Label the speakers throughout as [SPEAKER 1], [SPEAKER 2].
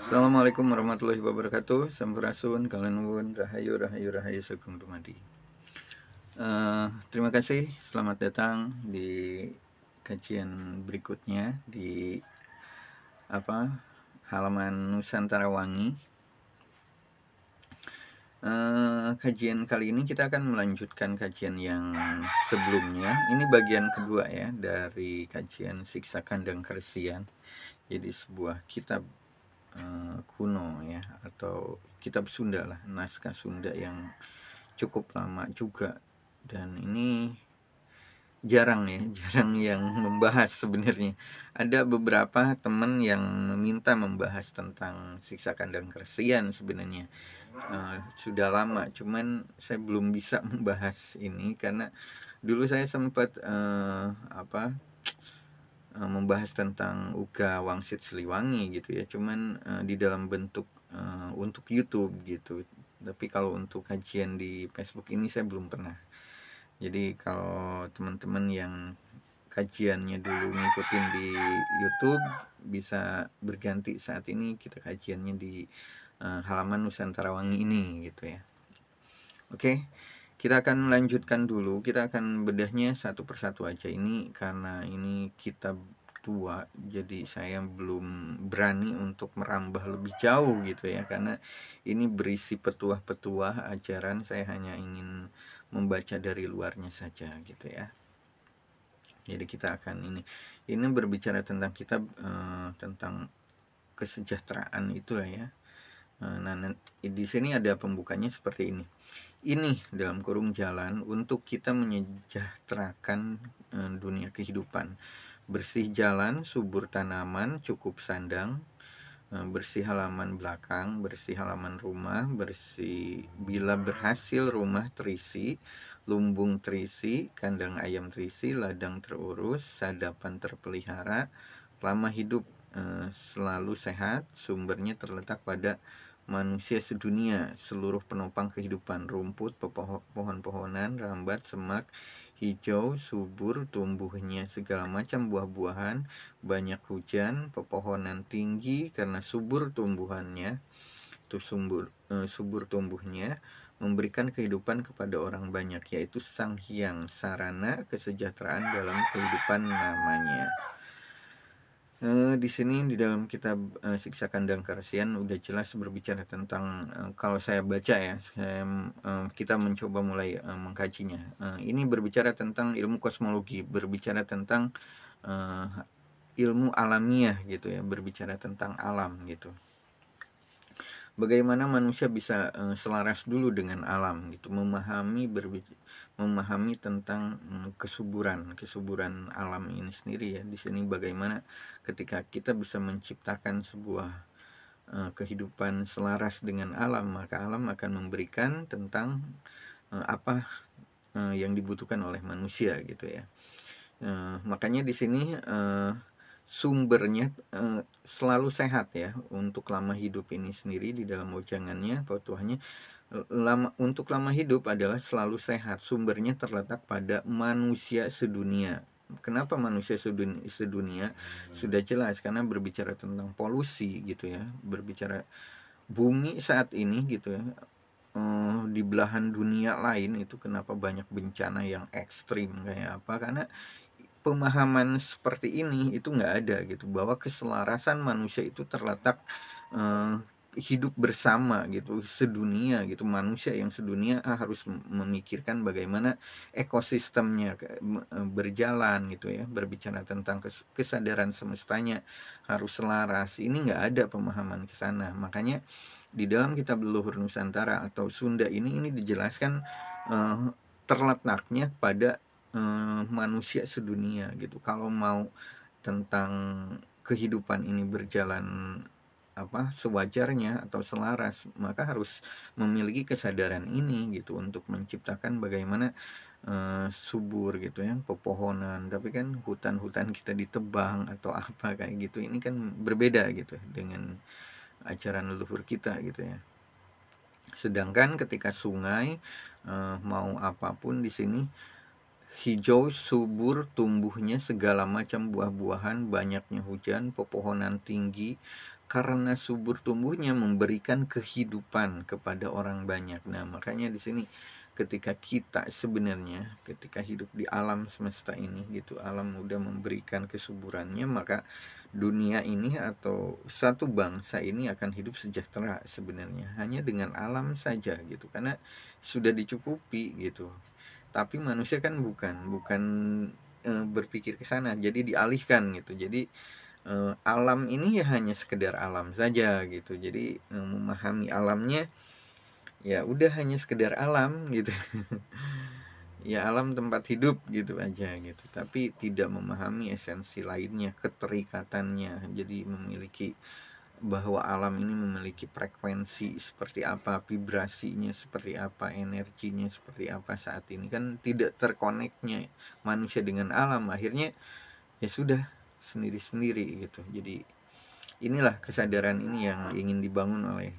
[SPEAKER 1] Assalamualaikum warahmatullahi wabarakatuh. Sampurasun, kalanwun, rahayu, rahayu, rahayu, sugeng dumadi. Terima kasih, selamat datang di kajian berikutnya di halaman Nusantara Wangi. Kajian kali ini kita akan melanjutkan kajian yang sebelumnya. Ini bagian kedua ya dari kajian Siksa Kandang Keresian. Jadi sebuah kitab kuno ya, atau kitab Sunda lah, naskah Sunda yang cukup lama juga, dan ini jarang yang membahas sebenarnya. Ada beberapa teman yang meminta membahas tentang Siksa Kandang Keresian sebenarnya. Sudah lama, cuman saya belum bisa membahas ini karena dulu saya sempat membahas tentang Uga Wangsit Siliwangi gitu ya, cuman di dalam bentuk untuk YouTube gitu. Tapi kalau untuk kajian di Facebook ini saya belum pernah. Jadi kalau teman-teman yang kajiannya dulu ngikutin di YouTube, bisa berganti saat ini kita kajiannya di halaman Nusantara Wangi ini gitu ya. Oke, kita akan melanjutkan dulu. Kita akan bedahnya satu persatu aja ini, karena ini kitab tua, jadi saya belum berani untuk merambah lebih jauh gitu ya, karena ini berisi petuah-petuah ajaran. Saya hanya ingin membaca dari luarnya saja gitu ya. Jadi kita akan ini berbicara tentang kitab tentang kesejahteraan itu ya. Nah, di sini ada pembukanya seperti ini. Ini dalam kurung jalan untuk kita menyejahterakan dunia kehidupan. Bersih jalan, subur tanaman, cukup sandang, bersih halaman belakang, bersih halaman rumah, bersih bila berhasil rumah terisi, lumbung terisi, kandang ayam terisi, ladang terurus, sadapan terpelihara, lama hidup selalu sehat, sumbernya terletak pada manusia sedunia, seluruh penopang kehidupan, rumput, pohon-pohonan, rambat, semak, hijau, subur, tumbuhnya segala macam buah-buahan, banyak hujan, pepohonan tinggi karena subur tumbuhannya, subur tumbuhnya, memberikan kehidupan kepada orang banyak, yaitu Sang Hyang Sarana kesejahteraan dalam kehidupan namanya. Di sini di dalam kitab Siksa Kandang Keresian udah jelas berbicara tentang kalau saya baca ya, kita mencoba mulai mengkajinya. Ini berbicara tentang ilmu kosmologi, berbicara tentang ilmu alamiah gitu ya, berbicara tentang alam gitu. Bagaimana manusia bisa selaras dulu dengan alam gitu, memahami tentang kesuburan alam ini sendiri ya. Di sini bagaimana ketika kita bisa menciptakan sebuah kehidupan selaras dengan alam, maka alam akan memberikan tentang apa yang dibutuhkan oleh manusia gitu ya. Makanya di sini sumbernya selalu sehat ya, untuk lama hidup ini sendiri di dalam wejangannya, petuahnya, untuk lama hidup adalah selalu sehat, sumbernya terletak pada manusia sedunia. Kenapa manusia sedunia? Sudah jelas, karena berbicara tentang polusi gitu ya, berbicara bumi saat ini gitu ya, di belahan dunia lain itu kenapa banyak bencana yang ekstrim kayak apa, karena pemahaman seperti ini itu nggak ada gitu, bahwa keselarasan manusia itu terletak hidup bersama gitu, sedunia gitu. Manusia yang sedunia harus memikirkan bagaimana ekosistemnya berjalan gitu ya, berbicara tentang kesadaran semestanya harus selaras. Ini nggak ada pemahaman ke sana. Makanya di dalam kitab Leluhur Nusantara atau Sunda ini dijelaskan terletaknya pada manusia sedunia gitu. Kalau mau tentang kehidupan ini berjalan sewajarnya atau selaras, maka harus memiliki kesadaran ini gitu, untuk menciptakan bagaimana subur gitu ya, pepohonan. Tapi kan hutan-hutan kita ditebang atau apa kayak gitu, ini kan berbeda gitu dengan ajaran leluhur kita gitu ya. Sedangkan ketika sungai mau apapun di sini, hijau, subur tumbuhnya segala macam buah-buahan, banyaknya hujan, pepohonan tinggi karena subur tumbuhnya memberikan kehidupan kepada orang banyak. Nah, makanya di sini ketika kita sebenarnya ketika hidup di alam semesta ini gitu, alam udah memberikan kesuburannya, maka dunia ini atau satu bangsa ini akan hidup sejahtera sebenarnya hanya dengan alam saja gitu, karena sudah dicukupi gitu. Tapi manusia kan bukan berpikir ke sana, jadi dialihkan gitu. Jadi alam ini ya hanya sekedar alam saja gitu. Jadi memahami alamnya ya udah hanya sekedar alam gitu. Ya alam tempat hidup gitu aja gitu, tapi tidak memahami esensi lainnya, keterikatannya. Jadi memiliki bahwa alam ini memiliki frekuensi seperti apa, vibrasinya seperti apa, energinya seperti apa. Saat ini kan tidak terkoneknya manusia dengan alam, akhirnya ya sudah sendiri-sendiri gitu. Jadi inilah kesadaran ini yang ingin dibangun oleh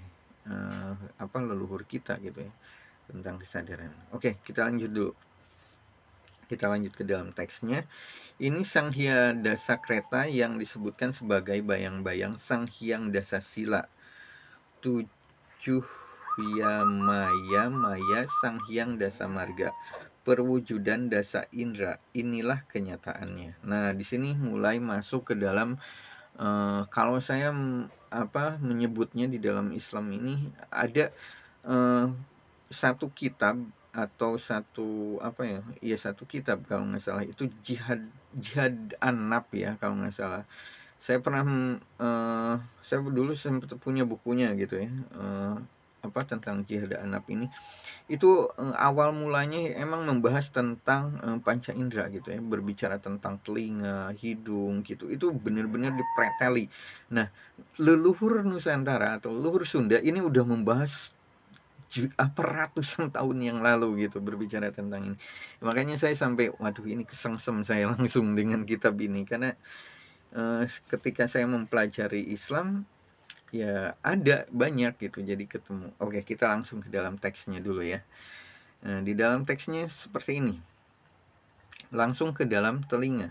[SPEAKER 1] leluhur kita gitu ya, tentang kesadaran. Oke, kita lanjut dulu. Kita lanjut ke dalam teksnya. Ini Sang Hyang Dasa Kreta yang disebutkan sebagai bayang-bayang Sang Hyang Dasa Sila. 7 Maya Maya Sang Hyang Dasa Marga. Perwujudan Dasa Indra. Inilah kenyataannya. Nah, di sini mulai masuk ke dalam kalau saya menyebutnya di dalam Islam ini ada satu kitab atau satu kitab kalau nggak salah, itu jihad An-Naf ya kalau nggak salah. Saya pernah saya dulu sempat punya bukunya gitu ya, tentang jihad An-Naf ini. Itu awal mulanya emang membahas tentang panca indera gitu ya, berbicara tentang telinga, hidung gitu. Itu benar-benar dipreteli. Nah, leluhur Nusantara atau leluhur Sunda ini udah membahas ratusan tahun yang lalu gitu, berbicara tentang ini. Makanya saya sampai waduh, ini kesengsem saya langsung dengan kitab ini, karena ketika saya mempelajari Islam ya ada banyak gitu, jadi ketemu. Oke, kita langsung ke dalam teksnya dulu ya. Di dalam teksnya seperti ini. Langsung ke dalam telinga.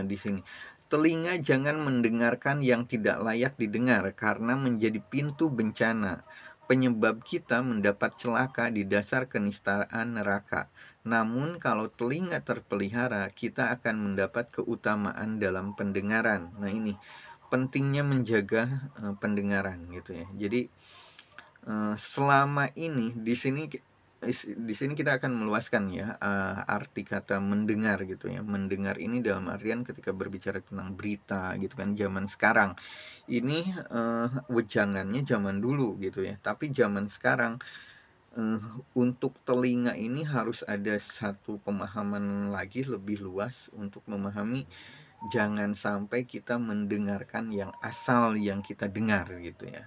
[SPEAKER 1] Di sini, telinga jangan mendengarkan yang tidak layak didengar karena menjadi pintu bencana, penyebab kita mendapat celaka di dasar kenistaan neraka. Namun kalau telinga terpelihara, kita akan mendapat keutamaan dalam pendengaran. Nah, ini pentingnya menjaga pendengaran gitu ya. Jadi selama ini di sini kita akan meluaskan ya arti kata mendengar gitu ya. Mendengar ini dalam artian ketika berbicara tentang berita gitu kan, zaman sekarang ini wejangannya zaman dulu gitu ya. Tapi zaman sekarang untuk telinga ini harus ada satu pemahaman lagi lebih luas untuk memahami, jangan sampai kita mendengarkan yang asal yang kita dengar gitu ya.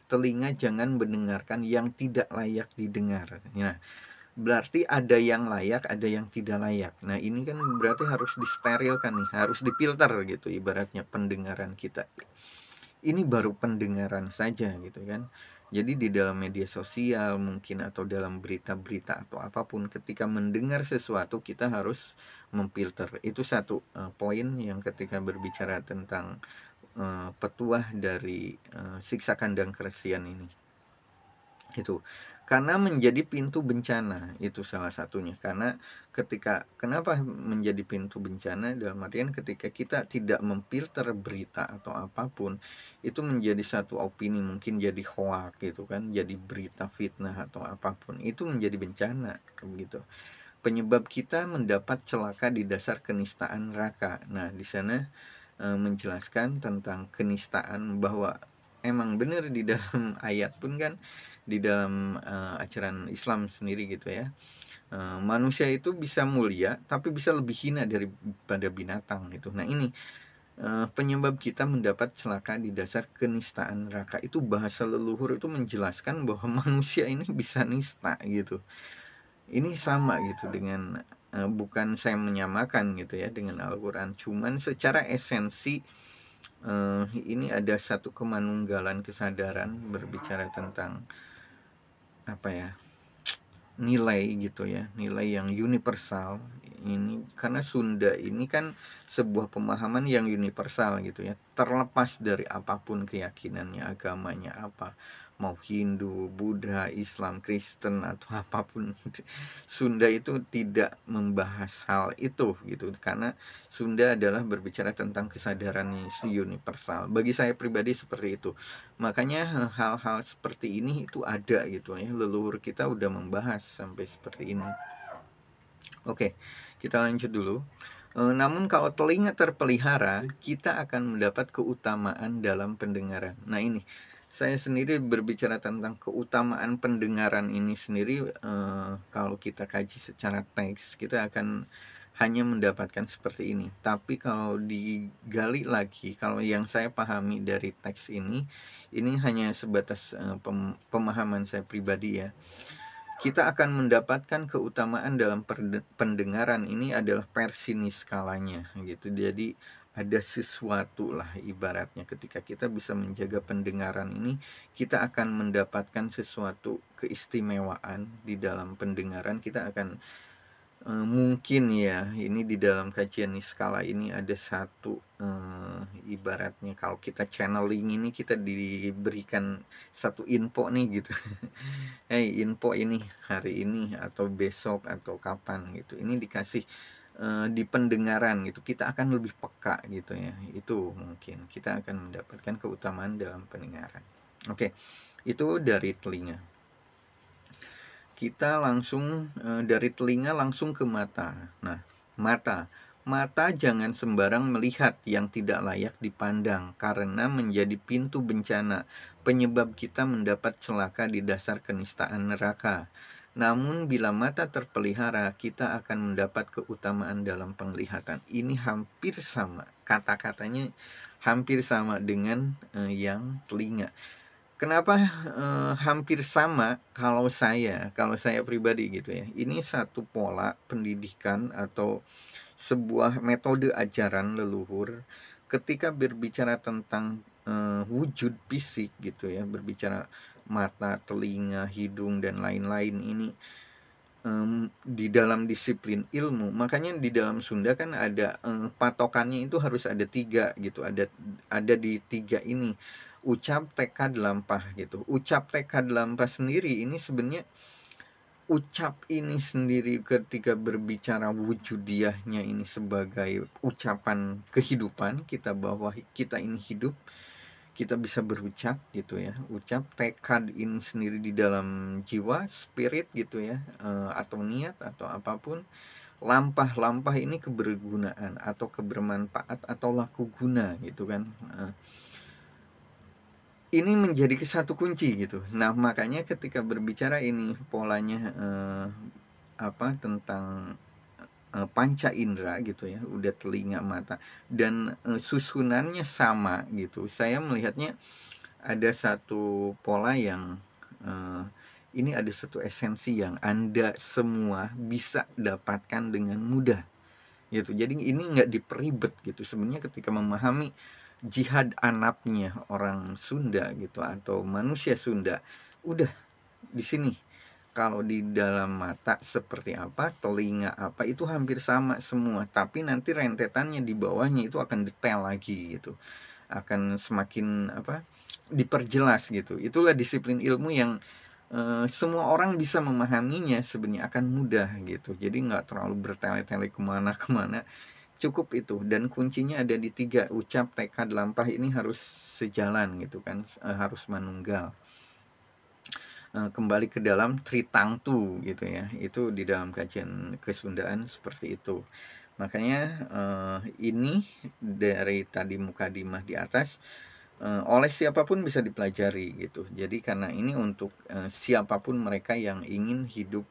[SPEAKER 1] Telinga jangan mendengarkan yang tidak layak didengar. Nah, berarti ada yang layak, ada yang tidak layak. Nah, ini kan berarti harus disterilkan nih, harus difilter gitu ibaratnya pendengaran kita. Ini baru pendengaran saja gitu kan. Jadi di dalam media sosial mungkin atau dalam berita-berita atau apapun, ketika mendengar sesuatu kita harus memfilter. Itu satu poin yang ketika berbicara tentang petuah dari siksa kandang keresian ini. Itu karena menjadi pintu bencana, itu salah satunya. Karena kenapa menjadi pintu bencana, dalam artian ketika kita tidak memfilter berita atau apapun, itu menjadi satu opini, mungkin jadi hoax gitu kan, jadi berita fitnah atau apapun, itu menjadi bencana begitu. Penyebab kita mendapat celaka di dasar kenistaan neraka. Nah, di sana menjelaskan tentang kenistaan, bahwa emang benar di dalam ayat pun kan, di dalam ajaran Islam sendiri gitu ya, manusia itu bisa mulia tapi bisa lebih hina daripada binatang gitu. Nah, ini penyebab kita mendapat celaka di dasar kenistaan neraka. Itu bahasa leluhur itu menjelaskan bahwa manusia ini bisa nista gitu. Ini sama gitu dengan bukan saya menyamakan gitu ya dengan Al-Quran, cuman secara esensi ini ada satu kemanunggalan kesadaran berbicara tentang nilai gitu ya, nilai yang universal ini, karena Sunda ini kan sebuah pemahaman yang universal gitu ya, terlepas dari apapun keyakinannya, agamanya apa, mau Hindu, Buddha, Islam, Kristen atau apapun. Sunda itu tidak membahas hal itu gitu, karena Sunda adalah berbicara tentang kesadaran universal. Bagi saya pribadi seperti itu. Makanya hal-hal seperti ini itu ada gitu ya, leluhur kita udah membahas sampai seperti ini. Oke, kita lanjut dulu. Namun kalau telinga terpelihara, kita akan mendapat keutamaan dalam pendengaran. Nah ini, saya sendiri berbicara tentang keutamaan pendengaran ini sendiri. Kalau kita kaji secara teks, kita akan hanya mendapatkan seperti ini. Tapi kalau digali lagi, kalau yang saya pahami dari teks ini hanya sebatas pemahaman saya pribadi ya. Kita akan mendapatkan keutamaan dalam pendengaran ini adalah persinis skalanya gitu. Jadi ada sesuatu lah ibaratnya, ketika kita bisa menjaga pendengaran ini, kita akan mendapatkan sesuatu keistimewaan di dalam pendengaran. Kita akan mungkin ya, ini di dalam kajian Niskala ini ada satu ibaratnya kalau kita channeling ini, kita diberikan satu info nih gitu. Hey, info ini hari ini atau besok atau kapan gitu. Ini dikasih di pendengaran gitu. Kita akan lebih peka gitu ya. Itu mungkin kita akan mendapatkan keutamaan dalam pendengaran. Oke, itu dari telinga. Kita langsung dari telinga langsung ke mata. Nah, mata jangan sembarang melihat yang tidak layak dipandang, karena menjadi pintu bencana, penyebab kita mendapat celaka di dasar kenistaan neraka. Namun bila mata terpelihara, kita akan mendapat keutamaan dalam penglihatan. Ini hampir sama, kata-katanya hampir sama dengan yang telinga. Kenapa hampir sama? Kalau saya pribadi gitu ya, ini satu pola pendidikan atau sebuah metode ajaran leluhur ketika berbicara tentang wujud fisik gitu ya, berbicara mata, telinga, hidung dan lain-lain ini di dalam disiplin ilmu. Makanya di dalam Sunda kan ada patokannya itu harus ada 3 gitu, ada di 3 ini, ucap, tekad, lampah gitu. Ucap, tekad, lampah sendiri ini sebenarnya, ucap ini sendiri ketika berbicara wujudiahnya ini sebagai ucapan kehidupan kita, bahwa kita ini hidup, kita bisa berucap gitu ya. Ucap, tekad ini sendiri di dalam jiwa, spirit gitu ya, atau niat atau apapun. Lampah ini kebergunaan atau kebermanfaat atau laku guna gitu kan. Ini menjadi satu kunci gitu. Nah, makanya ketika berbicara ini polanya tentang panca indera gitu ya, udah telinga, mata, dan susunannya sama gitu. Saya melihatnya ada satu pola yang ini ada satu esensi yang Anda semua bisa dapatkan dengan mudah gitu. Jadi ini nggak diperibet gitu. Sebenarnya ketika memahami jihad anapnya orang Sunda gitu atau manusia Sunda, udah di sini. Kalau di dalam mata seperti apa, telinga apa, itu hampir sama semua. Tapi nanti rentetannya di bawahnya itu akan detail lagi gitu. Akan semakin diperjelas gitu. Itulah disiplin ilmu yang semua orang bisa memahaminya sebenarnya akan mudah gitu. Jadi nggak terlalu bertele-tele kemana-kemana. Cukup itu, dan kuncinya ada di 3, ucap, tekad, lampah ini harus sejalan gitu kan, harus manunggal. Kembali ke dalam Tritangtu gitu ya, itu di dalam kajian kesundaan seperti itu. Makanya ini dari tadi mukadimah di atas, oleh siapapun bisa dipelajari gitu. Jadi karena ini untuk siapapun mereka yang ingin hidup,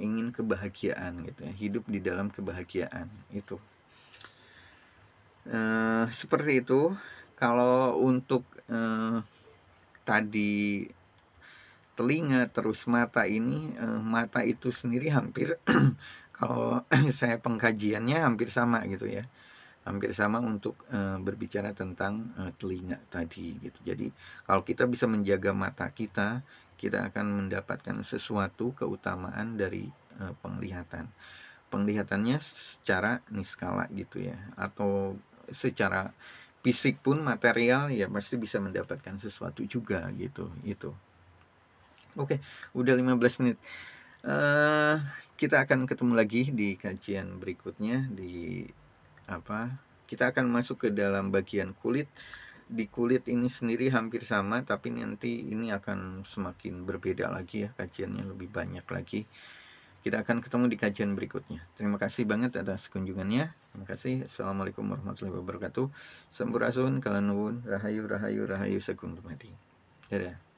[SPEAKER 1] ingin kebahagiaan gitu ya, hidup di dalam kebahagiaan itu. Seperti itu. Kalau untuk tadi telinga terus mata ini, mata itu sendiri hampir kalau saya pengkajiannya hampir sama gitu ya, hampir sama untuk berbicara tentang telinga tadi gitu. Jadi kalau kita bisa menjaga mata kita kita akan mendapatkan sesuatu keutamaan dari penglihatan. Penglihatannya secara niskala gitu ya, atau secara fisik pun material ya pasti bisa mendapatkan sesuatu juga gitu. Itu. Oke, udah 15 menit. Kita akan ketemu lagi di kajian berikutnya di apa? Kita akan masuk ke dalam bagian kulit. Di kulit ini sendiri hampir sama, tapi nanti ini akan semakin berbeda lagi ya, kajiannya lebih banyak lagi. Kita akan ketemu di kajian berikutnya. Terima kasih banget atas kunjungannya. Terima kasih. Assalamualaikum warahmatullahi wabarakatuh. Sampurasun, kalanuwun, rahayu, rahayu, rahayu, sagung dumadi. Dadah.